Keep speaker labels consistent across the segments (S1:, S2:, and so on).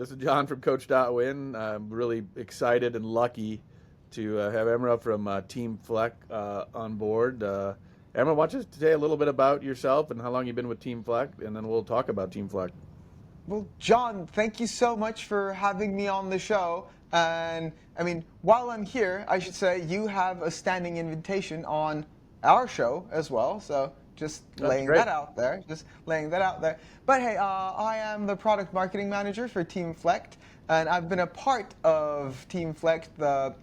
S1: This is John from Coach.win. I'm really excited and lucky to have Emre from Teamflect on board. Emre, why don't you say a little bit about yourself and how long you've been with Teamflect, and then we'll talk about Teamflect.
S2: Well, John, thank you so much for having me on the show. And I mean, while I'm here, I should say you have a standing invitation on our show as well. So just
S1: That's
S2: laying
S1: great.
S2: that out there, just laying that out there. But hey, I am the product marketing manager for Teamflect, and I've been a part of Teamflect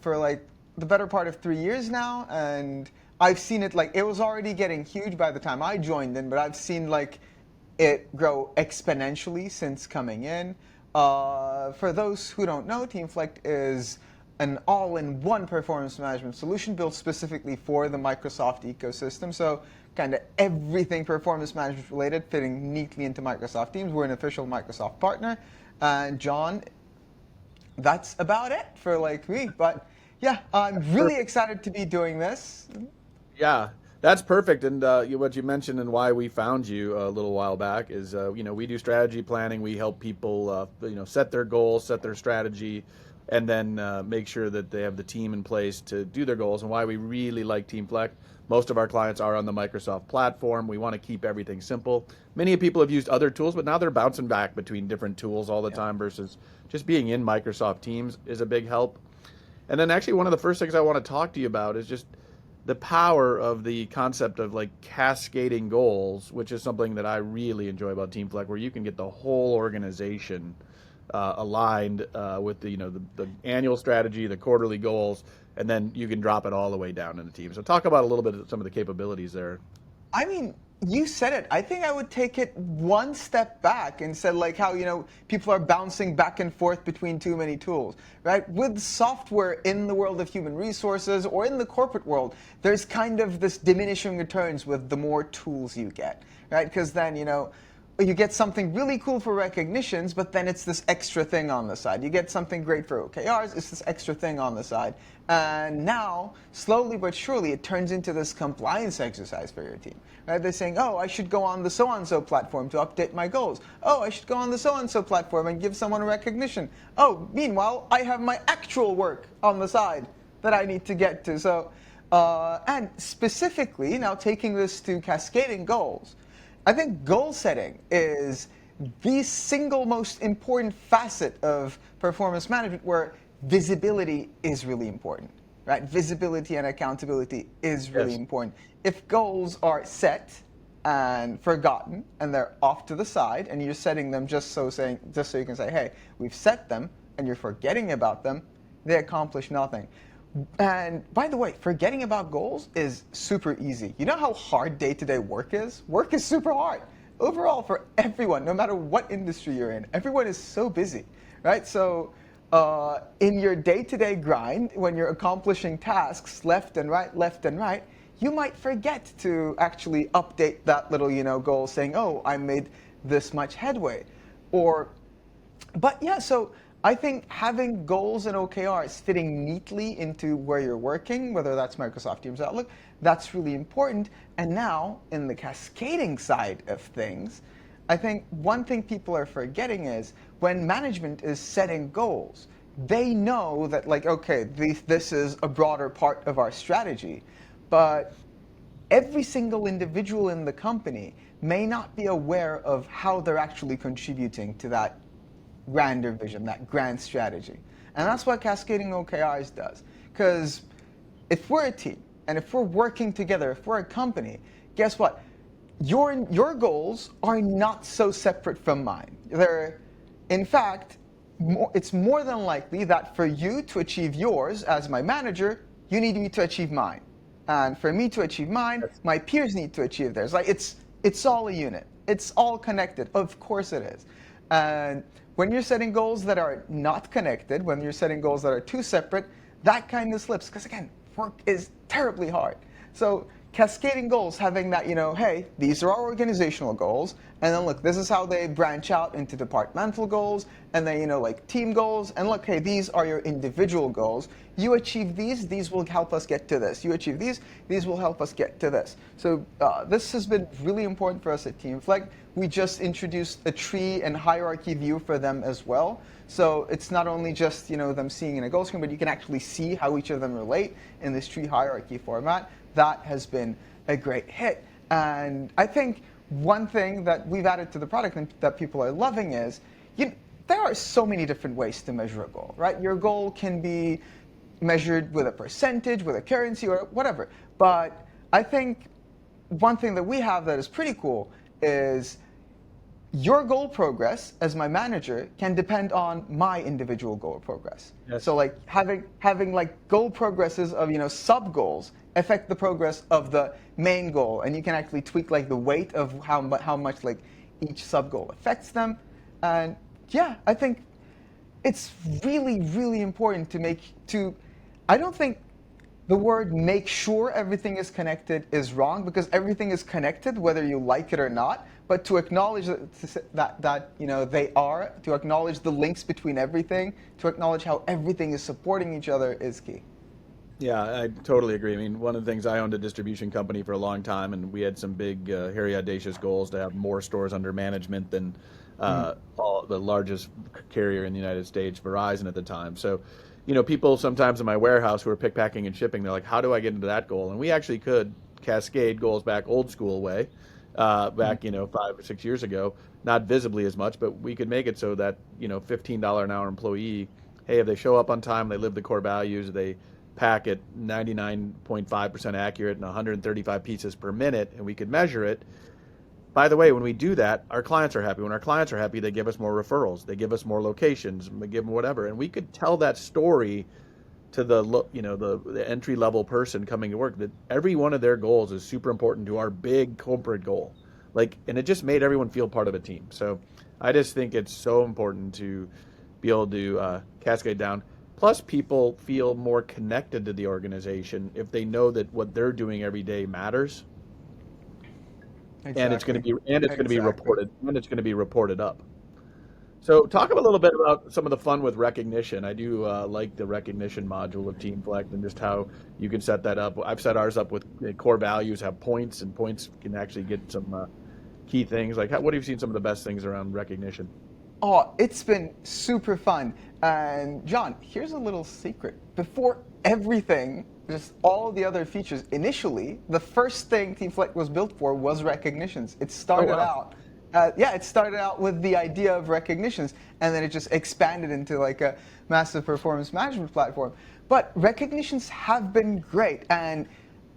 S2: for like the better part of 3 years now. And I've seen it like it was already getting huge by the time I joined in, but I've seen like it grow exponentially since coming in. For those who don't know, Teamflect is an all-in-one performance management solution built specifically for the Microsoft ecosystem. So kind of everything performance management related fitting neatly into Microsoft Teams. We're an official Microsoft partner. And John, that's about it for like me. But yeah, I'm really
S1: Perfect.
S2: excited to be doing this.
S1: Yeah, that's perfect. And what you mentioned and why we found you a little while back is, we do strategy planning. We help people, set their goals, set their strategy, and then make sure that they have the team in place to do their goals. And why we really like Teamflect. Most of our clients are on the Microsoft platform. We want to keep everything simple. Many people have used other tools, but now they're bouncing back between different tools all the
S2: Yeah.
S1: time versus just being in Microsoft Teams is a big help. And then actually one of the first things I want to talk to you about is just the power of the concept of like cascading goals, which is something that I really enjoy about Teamflect, where you can get the whole organization aligned with the annual strategy, the quarterly goals, and then you can drop it all the way down in the team. So talk about a little bit of some of the capabilities there.
S2: I mean, you said it. I think I would take it one step back and said like how, people are bouncing back and forth between too many tools, right? With software in the world of human resources or in the corporate world, there's kind of this diminishing returns with the more tools you get, right? Because then, you get something really cool for recognitions, but then it's this extra thing on the side. You get something great for OKRs, it's this extra thing on the side. And now, slowly but surely, it turns into this compliance exercise for your team. Right? They're saying, oh, I should go on the so-and-so platform to update my goals. Oh, I should go on the so-and-so platform and give someone a recognition. Oh, meanwhile, I have my actual work on the side that I need to get to. So, and specifically, now taking this to cascading goals, I think goal setting is the single most important facet of performance management where visibility is really important, right? Visibility and accountability is really
S1: Yes.
S2: important. If goals are set and forgotten and they're off to the side and you're setting them just so you can say, hey, we've set them and you're forgetting about them, they accomplish nothing. And by the way, forgetting about goals is super easy. You know how hard day-to-day work is? Work is super hard. Overall, for everyone, no matter what industry you're in, everyone is so busy, right? So in your day-to-day grind, when you're accomplishing tasks left and right, you might forget to actually update that little, goal saying, oh, I made this much headway. Or but yeah, so I think having goals and OKRs fitting neatly into where you're working, whether that's Microsoft Teams Outlook, that's really important. And now, in the cascading side of things, I think one thing people are forgetting is when management is setting goals, they know that, like, okay, this is a broader part of our strategy, but every single individual in the company may not be aware of how they're actually contributing to that grander vision, that grand strategy. And that's what Cascading OKRs does. Because if we're a team and if we're working together, if we're a company, guess what? Your goals are not so separate from mine. In fact, it's more than likely that for you to achieve yours as my manager, you need me to achieve mine. And for me to achieve mine,
S1: Yes.
S2: my peers need to achieve theirs. Like it's all a unit. It's all connected. Of course it is. And when you're setting goals that are not connected, when you're setting goals that are too separate, that kind of slips. Because again, work is terribly hard. So cascading goals, having that, hey, these are our organizational goals, And then look, this is how they branch out into departmental goals, and then, like team goals. And look, hey, these are your individual goals. You achieve these will help us get to this. You achieve these will help us get to this. So this has been really important for us at Teamflect. We just introduced a tree and hierarchy view for them as well. So it's not only just them seeing in a goal screen, but you can actually see how each of them relate in this tree hierarchy format. That has been a great hit. And I think one thing that we've added to the product and that people are loving is there are so many different ways to measure a goal, right? Your goal can be measured with a percentage, with a currency, or whatever. But I think one thing that we have that is pretty cool is your goal progress as my manager can depend on my individual goal progress.
S1: Yes.
S2: So like having like goal progresses of sub goals affect the progress of the main goal, and you can actually tweak like the weight of how much like each sub goal affects them. And yeah, I think it's really, really important I don't think the word make sure everything is connected is wrong, because everything is connected whether you like it or not. But to acknowledge that they are, to acknowledge the links between everything, to acknowledge how everything is supporting each other is key.
S1: Yeah, I totally agree. I mean, one of the things, I owned a distribution company for a long time, and we had some big, hairy, audacious goals to have more stores under management than the largest carrier in the United States, Verizon at the time. So, people sometimes in my warehouse who are pick, packing, and shipping, they're like, "How do I get into that goal?" And we actually could cascade goals back old school way, back 5 or 6 years ago, not visibly as much, but we could make it so that $15 an hour employee, hey, if they show up on time, they live the core values, they pack at 99.5% accurate and 135 pieces per minute, and we could measure it. By the way, when we do that, our clients are happy. When our clients are happy, they give us more referrals, they give us more locations, we give them whatever, and we could tell that story to the entry level person coming to work, that every one of their goals is super important to our big corporate goal, and it just made everyone feel part of a team. So I just think it's so important to be able to cascade down. Plus, people feel more connected to the organization if they know that what they're doing every day matters,
S2: Exactly.
S1: and it's going to be
S2: Exactly.
S1: reported up. So, talk a little bit about some of the fun with recognition. I do like the recognition module of Teamflect and just how you can set that up. I've set ours up with core values, have points, and points can actually get some key things. What have you seen some of the best things around recognition?
S2: Oh, it's been super fun. And John, here's a little secret. Before everything, just all the other features, initially, the first thing Teamflect was built for was recognitions. It
S1: Oh,
S2: started
S1: wow.
S2: out, it started out with the idea of recognitions, and then it just expanded into like a massive performance management platform. But recognitions have been great, and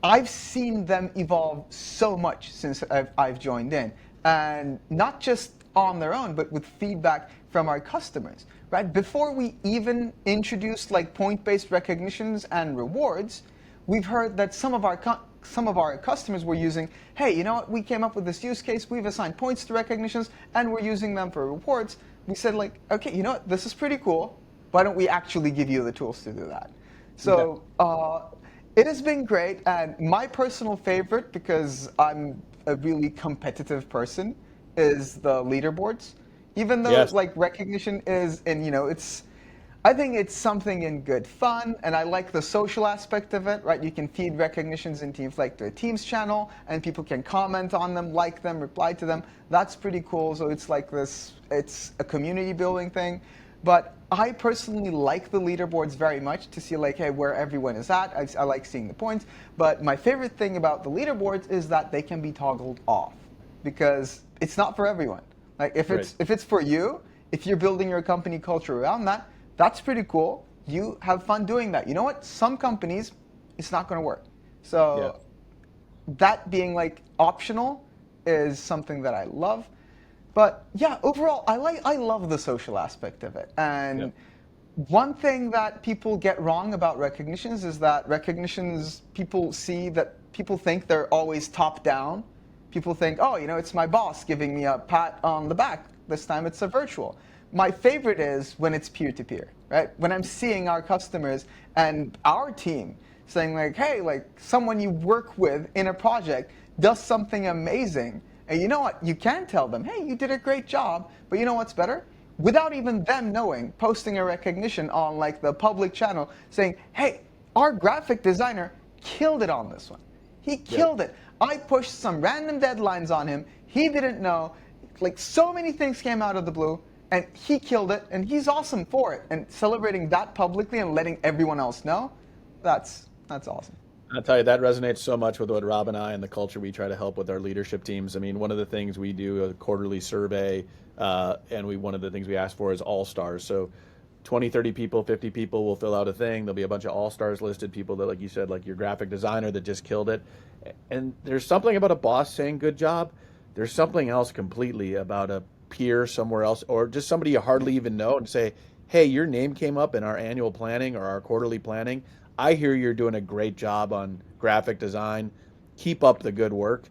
S2: I've seen them evolve so much since I've joined in, and not just on their own, but with feedback from our customers. Right before we even introduced like point-based recognitions and rewards, we've heard that some of our customers were using, hey, you know what? We came up with this use case. We've assigned points to recognitions, and we're using them for rewards. We said like, okay, you know what? This is pretty cool. Why don't we actually give you the tools to do that?
S1: Yeah.
S2: So it has been great, and my personal favorite, because I'm a really competitive person, is the leaderboards. Even though
S1: Yes.
S2: like recognition is, and I think it's something in good fun, and I like the social aspect of it, right? You can feed recognitions in Teamflect to a Teams channel, and people can comment on them, like them, reply to them. That's pretty cool. So it's like it's a community building thing. But I personally like the leaderboards very much to see like, hey, where everyone is at. I like seeing the points. But my favorite thing about the leaderboards is that they can be toggled off, because it's not for everyone. Like
S1: Right.
S2: if it's for you, if you're building your company culture around that, that's pretty cool. You have fun doing that. You know what? Some companies, it's not going to work.
S1: Yeah.
S2: So that being like optional is something that I love. But yeah, overall, I love the social aspect of it.
S1: Yeah.
S2: And one thing that people get wrong about recognitions is that recognitions, people think they're always top down. People think, oh, it's my boss giving me a pat on the back. This time it's a virtual. My favorite is when it's peer-to-peer, right? When I'm seeing our customers and our team saying like, hey, like someone you work with in a project does something amazing, And you know what? You can tell them, hey, you did a great job, but you know what's better? Without even them knowing, posting a recognition on like the public channel saying, hey, our graphic designer killed it on this one. He
S1: Yep.
S2: killed it. I pushed some random deadlines on him. He didn't know. Like so many things came out of the blue, and he killed it, and he's awesome for it. And celebrating that publicly and letting everyone else know, that's awesome.
S1: I'll tell you, that resonates so much with what Rob and I and the culture we try to help with our leadership teams. I mean, one of the things we do a quarterly survey, and one of the things we ask for is all stars. So 20, 30 people, 50 people will fill out a thing. There'll be a bunch of all stars listed, people that, like you said, like your graphic designer that just killed it. And there's something about a boss saying good job. There's something else completely about a peer somewhere else, or just somebody you hardly even know, and say, hey, your name came up in our annual planning or our quarterly planning. I hear you're doing a great job on graphic design. Keep up the good work.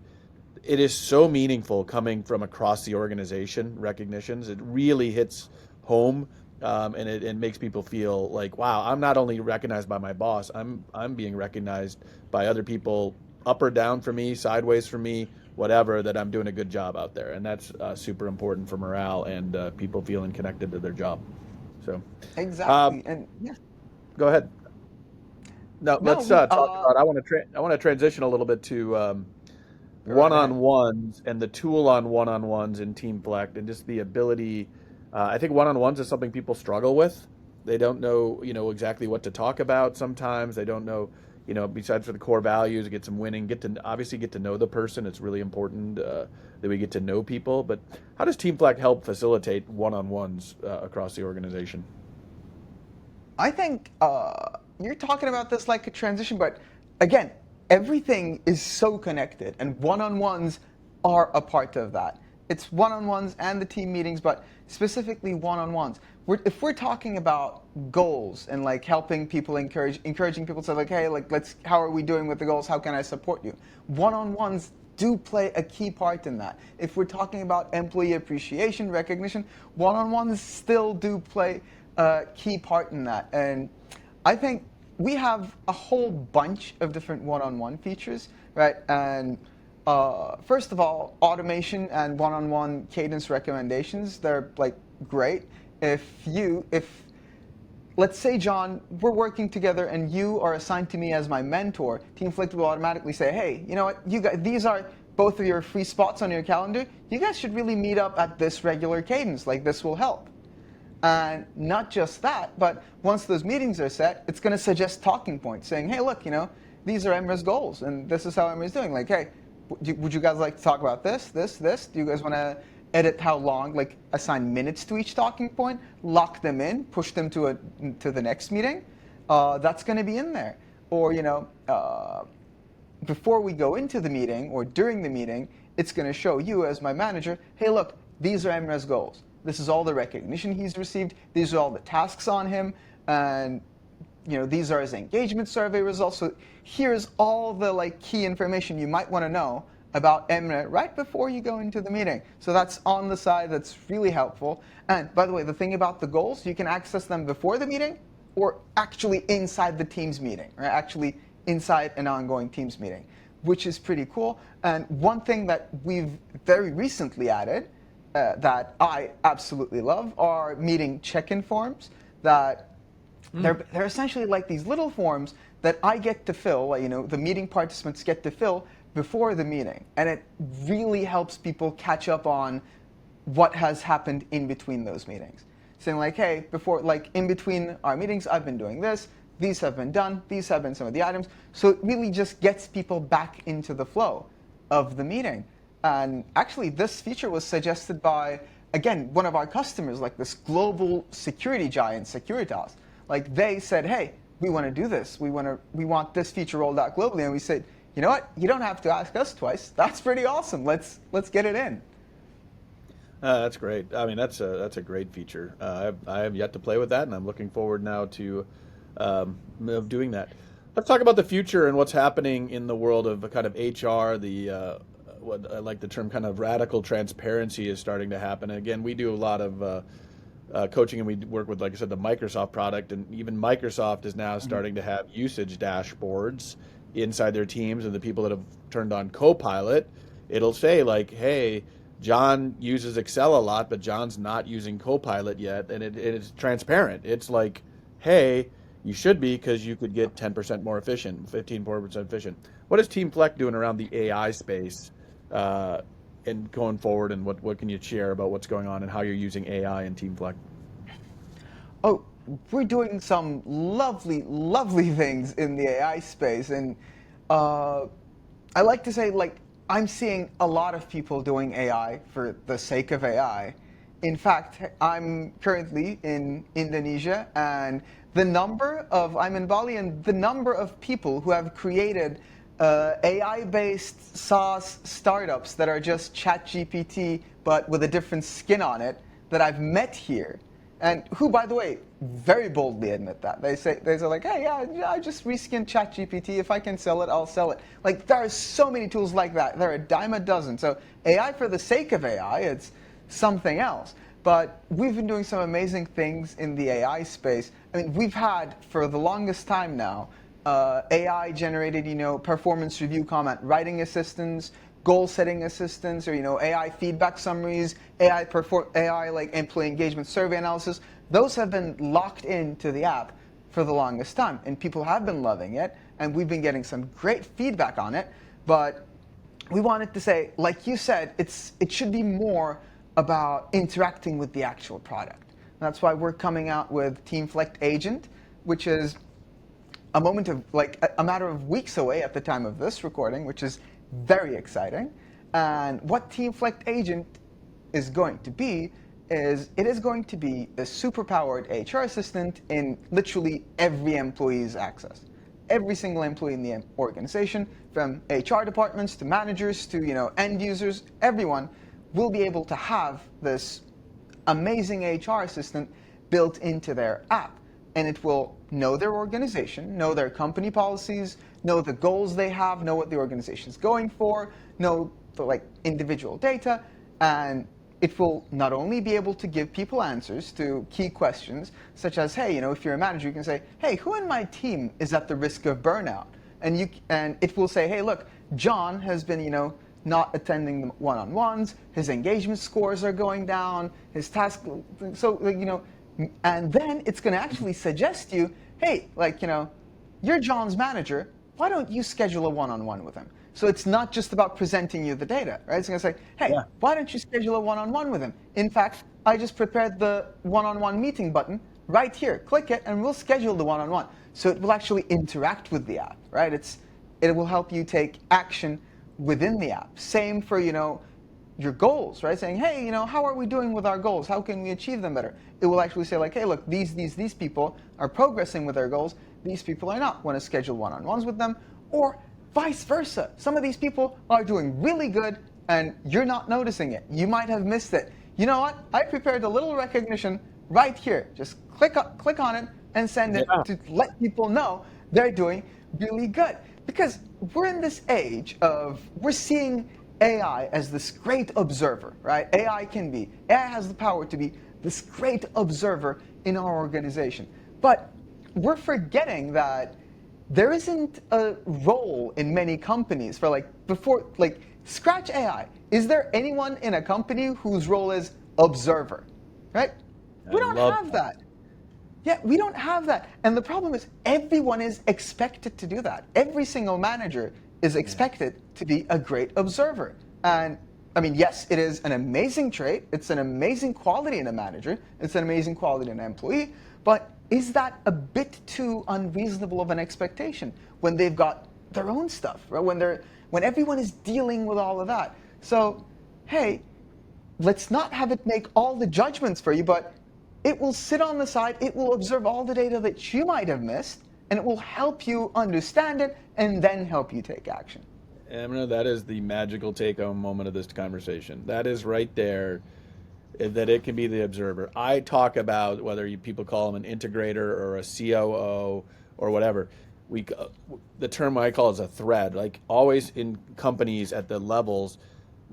S1: It is so meaningful coming from across the organization, recognitions. It really hits home, and it makes people feel like, wow, I'm not only recognized by my boss, I'm being recognized by other people up or down for me, sideways for me, whatever, that I'm doing a good job out there. And that's super important for morale and people feeling connected to their job. So, uh,
S2: Exactly. And yeah,
S1: go ahead. No,
S2: no,
S1: let's
S2: we
S1: talk about. I want to transition a little bit to
S2: go right ahead.
S1: one-on-ones and the tool on one-on-ones in Teamflect, and just the ability. I think one-on-ones is something people struggle with. They don't know, exactly what to talk about. Sometimes they don't know, besides for the core values, get some winning, obviously get to know the person. It's really important that we get to know people. But how does Teamflect help facilitate one-on-ones across the organization?
S2: I think you're talking about this like a transition, but again, everything is so connected, and one-on-ones are a part of that. It's one-on-ones and the team meetings, but specifically one-on-ones. If we're talking about goals and like helping people, encouraging people to like, hey, like how are we doing with the goals? How can I support you? One-on-ones do play a key part in that. If we're talking about employee appreciation, recognition, one-on-ones still do play a key part in that. And I think we have a whole bunch of different one-on-one features, right? And first of all, automation and one-on-one cadence recommendations, they're like great. If let's say, John, we're working together and you are assigned to me as my mentor, Teamflect will automatically say, hey, you know what, you guys, these are both of your free spots on your calendar. You guys should really meet up at this regular cadence. Like this will help. And not just that, but once those meetings are set, it's going to suggest talking points saying, hey, look, these are Emre's goals and this is how Emre's doing. Like, hey, would you guys like to talk about this, this, this? Do you guys want to edit how long, like assign minutes to each talking point, lock them in, push them to the next meeting? That's going to be in there. Or, before we go into the meeting or during the meeting, it's going to show you as my manager, hey, look, these are Emre's goals. This is all the recognition he's received. These are all the tasks on him. And these are his engagement survey results. So here's all the like key information you might want to know about Emre right before you go into the meeting. So that's on the side. That's really helpful. And by the way, the thing about the goals, you can access them before the meeting or actually inside the Teams meeting, or actually inside an ongoing Teams meeting, which is pretty cool. And one thing that we've very recently added that I absolutely love are meeting check-in forms that they're essentially like these little forms that I get to fill, the meeting participants get to fill before the meeting. And it really helps people catch up on what has happened in between those meetings. Saying like, hey, in between our meetings, I've been doing this, these have been done, these have been some of the items. So it really just gets people back into the flow of the meeting. And actually, this feature was suggested by, again, one of our customers, like this global security giant, Securitas. Like they said, hey, we want to do this. We want this feature rolled out globally. And we said, you know what? You don't have to ask us twice. That's pretty awesome. Let's get it in.
S1: That's great. I mean, that's a great feature. I have yet to play with that, and I'm looking forward now to of doing that. Let's talk about the future and what's happening in the world of kind of HR. What I like the term kind of radical transparency is starting to happen. And again, we do a lot of coaching, and we work with, like I said, the Microsoft product, and even Microsoft is now starting to have usage dashboards inside their teams, and the people that have turned on Copilot it'll say like, hey, John uses Excel a lot, but John's not using Copilot yet, and it's transparent. It's like, hey, you should be because you could get 10% more efficient, 15% efficient. What is Teamflect doing around the AI space uh, and going forward, and what can you share about what's going on and how you're using AI in Teamflect?
S2: Oh, we're doing some lovely, lovely things in the AI space, and uh, I like to say, like, I'm seeing a lot of people doing AI for the sake of AI. In fact, I'm currently in Indonesia, and I'm in Bali, and the number of people who have created AI-based SaaS startups that are just ChatGPT but with a different skin on it that I've met here, and who, by the way, very boldly admit that. They say like, hey, yeah, I just reskinned ChatGPT. If I can sell it, I'll sell it. Like, there are so many tools like that. There are a dime a dozen. So AI for the sake of AI, it's something else. But we've been doing some amazing things in the AI space. I mean, we've had for the longest time now AI generated, performance review comment writing assistants, goal setting assistants, or AI feedback summaries, AI like employee engagement survey analysis. Those have been locked into the app for the longest time, and people have been loving it, and we've been getting some great feedback on it. But we wanted to say, like you said, it should be more about interacting with the actual product. That's why we're coming out with Teamflect Agent, which is a matter of weeks away at the time of this recording, which is very exciting. And what Teamflect Agent is going to be is it is going to be a superpowered HR assistant in literally every employee's access. Every single employee in the organization, from HR departments to managers to end users, everyone will be able to have this amazing HR assistant built into their app. And it will know their organization, know their company policies, know the goals they have, know what the organization is going for, know the individual data, and it will not only be able to give people answers to key questions, such as, hey, if you're a manager, you can say, hey, who in my team is at the risk of burnout? And it will say, hey, look, John has been, not attending the one-on-ones, his engagement scores are going down, his task, so, and then it's going to actually suggest you, hey, you're John's manager, why don't you schedule a one-on-one with him? So it's not just about presenting you the data, right? It's going to say, hey,
S1: Yeah.
S2: why don't you schedule a one-on-one with him? In fact, I just prepared the one-on-one meeting button right here. Click it, and we'll schedule the one-on-one. So it will actually interact with the app, right? It will help you take action within the app. Same for, your goals, right? Saying, hey, how are we doing with our goals? How can we achieve them better? It will actually say like, hey, look, these people are progressing with their goals. These people are not. Want to schedule one-on-ones with them, or vice versa. Some of these people are doing really good, and you're not noticing it. You might have missed it. You know what? I prepared a little recognition right here. Just click on it and send it
S1: Yeah.
S2: to let people know they're doing really good. Because we're in this age of, we're seeing AI as this great observer, right? AI has the power to be this great observer in our organization. But we're forgetting that there isn't a role in many companies for scratch AI. Is there anyone in a company whose role is observer, right?
S1: I
S2: We don't
S1: love
S2: have
S1: that.
S2: that. Yeah, we don't have that. And the problem is everyone is expected to do that. Every single manager is
S1: Yeah.
S2: expected to be a great observer. And I mean, yes, it is an amazing trait. It's an amazing quality in a manager. It's an amazing quality in an employee. But is that a bit too unreasonable of an expectation when they've got their own stuff, right? When everyone is dealing with all of that. So, hey, let's not have it make all the judgments for you, but it will sit on the side, it will observe all the data that you might have missed, and it will help you understand it and then help you take action.
S1: Emma, that is the magical take-home moment of this conversation. That is right there, that it can be the observer. I talk about whether people call them an integrator or a COO or whatever. We the term I call is a thread. Like always in companies at the levels,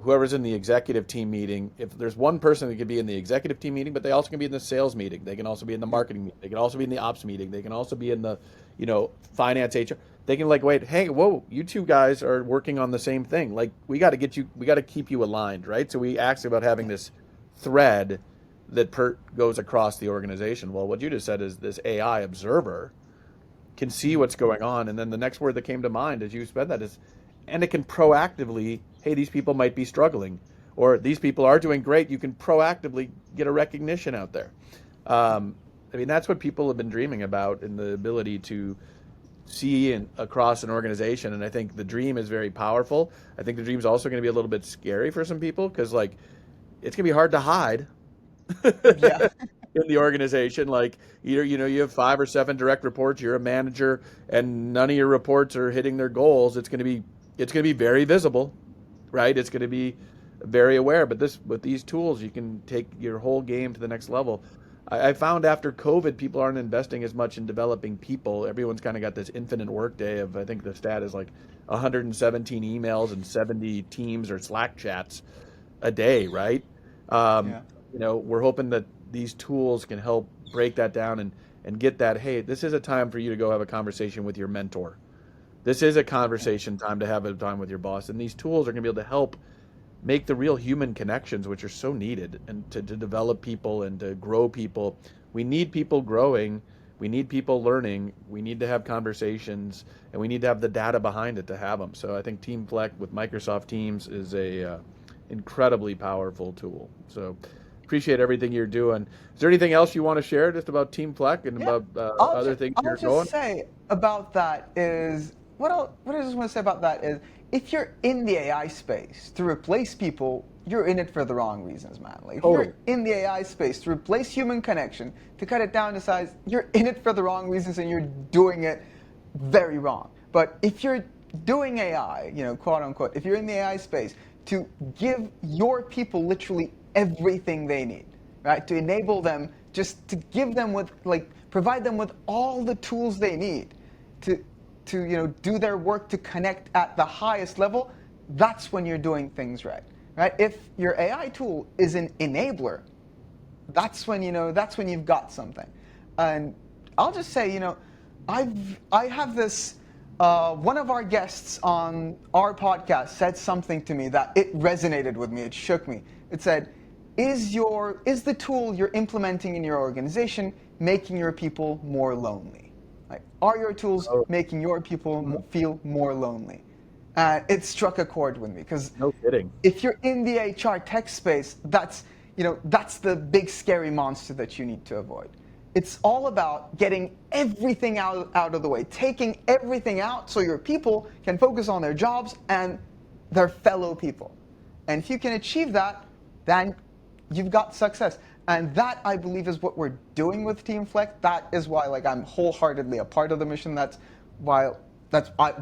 S1: whoever's in the executive team meeting, if there's one person that could be in the executive team meeting, but they also can be in the sales meeting. They can also be in the marketing meeting. They can also be in the ops meeting. They can also be in the, finance HR. they can like, wait, hey, whoa, you two guys are working on the same thing. Like, we got to keep you aligned, right? So we asked about having this thread that goes across the organization. Well, what you just said is this AI observer can see what's going on, and then the next word that came to mind as you said that is, and it can proactively, hey, these people might be struggling, or these people are doing great. You can proactively get a recognition out there. I mean, that's what people have been dreaming about, in the ability to see and across an organization. And I think the dream is very powerful. I think the dream is also going to be a little bit scary for some people, because like it's going to be hard to hide
S2: Yeah.
S1: in the organization. Like, either you have 5 or 7 direct reports, you're a manager, and none of your reports are hitting their goals. It's going to be very visible, right? It's going to be very aware. But with these tools, you can take your whole game to the next level. I found after COVID, people aren't investing as much in developing people. Everyone's kind of got this infinite workday of, I think the stat is like 117 emails and 70 Teams or Slack chats a day, right? Um,
S2: Yeah.
S1: we're hoping that these tools can help break that down, and get that, hey, this is a time for you to go have a conversation with your mentor. This is a
S2: Yeah.
S1: conversation time to have a time with your boss. And these tools are going to be able to help make the real human connections, which are so needed, and to develop people and to grow people. We need people growing. We need people learning. We need to have conversations, and we need to have the data behind it to have them. So I think Teamflect with Microsoft Teams is a incredibly powerful tool. So appreciate everything you're doing. Is there anything else you want to share just about Teamflect and
S2: Yeah,
S1: about other things
S2: I'll
S1: you're
S2: just
S1: going?
S2: say about that is what I just want to say about that is, if you're in the AI space to replace people, you're in it for the wrong reasons, man. Like, if you're
S1: Totally.
S2: in the AI space to replace human connection, to cut it down to size, you're in it for the wrong reasons, and you're doing it very wrong. But if you're doing AI, quote unquote, if you're in the AI space to give your people literally everything they need, right? To enable them, just to give them with, like, provide them with all the tools they need to do their work, to connect at the highest level. That's when you're doing things right, right? If your AI tool is an enabler, that's when you've got something. And I'll just say, I have this. One of our guests on our podcast said something to me that it resonated with me. It shook me. It said, "Is the tool you're implementing in your organization making your people more lonely? Like, are your tools
S1: Oh,
S2: making your people feel more lonely?" It struck a chord with me, because
S1: no kidding.
S2: if you're in the HR tech space, that's the big scary monster that you need to avoid. It's all about getting everything out of the way, taking everything out so your people can focus on their jobs and their fellow people. And if you can achieve that, then you've got success. And that, I believe, is what we're doing with Teamflect. That is why, like, I'm wholeheartedly a part of the mission. Why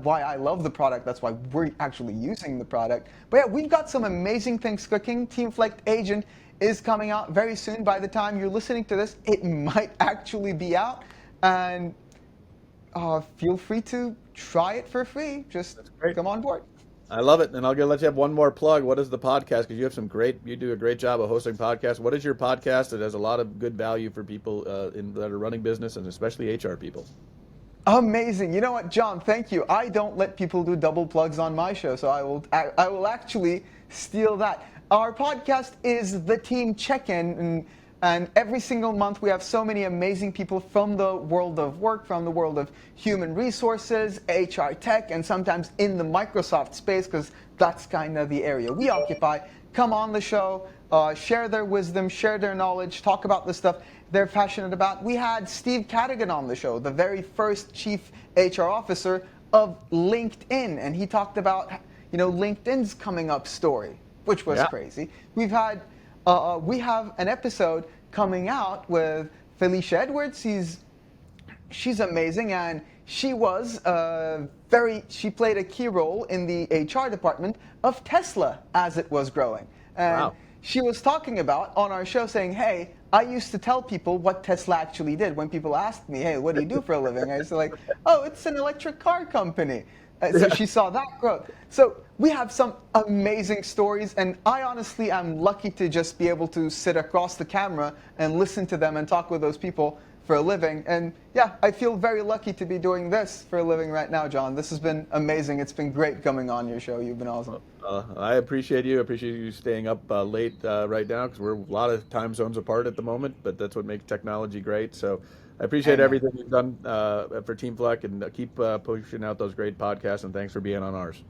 S2: why I love the product. That's why we're actually using the product. But yeah, we've got some amazing things cooking. Teamflect Agent is coming out very soon. By the time you're listening to this, it might actually be out. And feel free to try it for free. Just
S1: That's great.
S2: come on board.
S1: I love it. And I'll let you have one more plug. What is the podcast? Because you do a great job of hosting podcasts. What is your podcast that has a lot of good value for people that are running business, and especially HR people?
S2: Amazing. You know what, John? Thank you. I don't let people do double plugs on my show, so I will actually steal that. Our podcast is the Team Check-In, and every single month we have so many amazing people from the world of work, from the world of human resources, HR tech, and sometimes in the Microsoft space, because that's kind of the area we occupy, come on the show, share their wisdom, share their knowledge, talk about the stuff they're passionate about. We had Steve Cadigan on the show, the very first chief HR officer of LinkedIn, and he talked about LinkedIn's coming up story, which was
S1: Yeah.
S2: crazy. We have an episode coming out with Felicia Edwards. She's amazing, and she played a key role in the HR department of Tesla as it was growing. And
S1: Wow.
S2: she was talking about on our show, saying, "Hey, I used to tell people what Tesla actually did. When people asked me, 'Hey, what do you do for a living?' I used to, like, 'Oh, it's an electric car company.'" So she saw that growth. So we have some amazing stories, and I honestly am lucky to just be able to sit across the camera and listen to them and talk with those people for a living. And yeah, I feel very lucky to be doing this for a living right now, John. This has been amazing. It's been great coming on your show. You've been awesome.
S1: I appreciate you. I appreciate you staying up late right now because we're a lot of time zones apart at the moment, but that's what makes technology great. So I appreciate
S2: Amen.
S1: everything you've done for Teamflect and keep pushing out those great podcasts. And thanks for being on ours.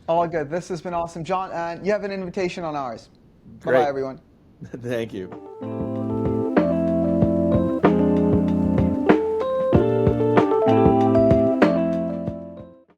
S2: All good. This has been awesome, John. And you have an invitation on ours. Bye bye,
S1: Great.
S2: everyone.
S1: Thank you.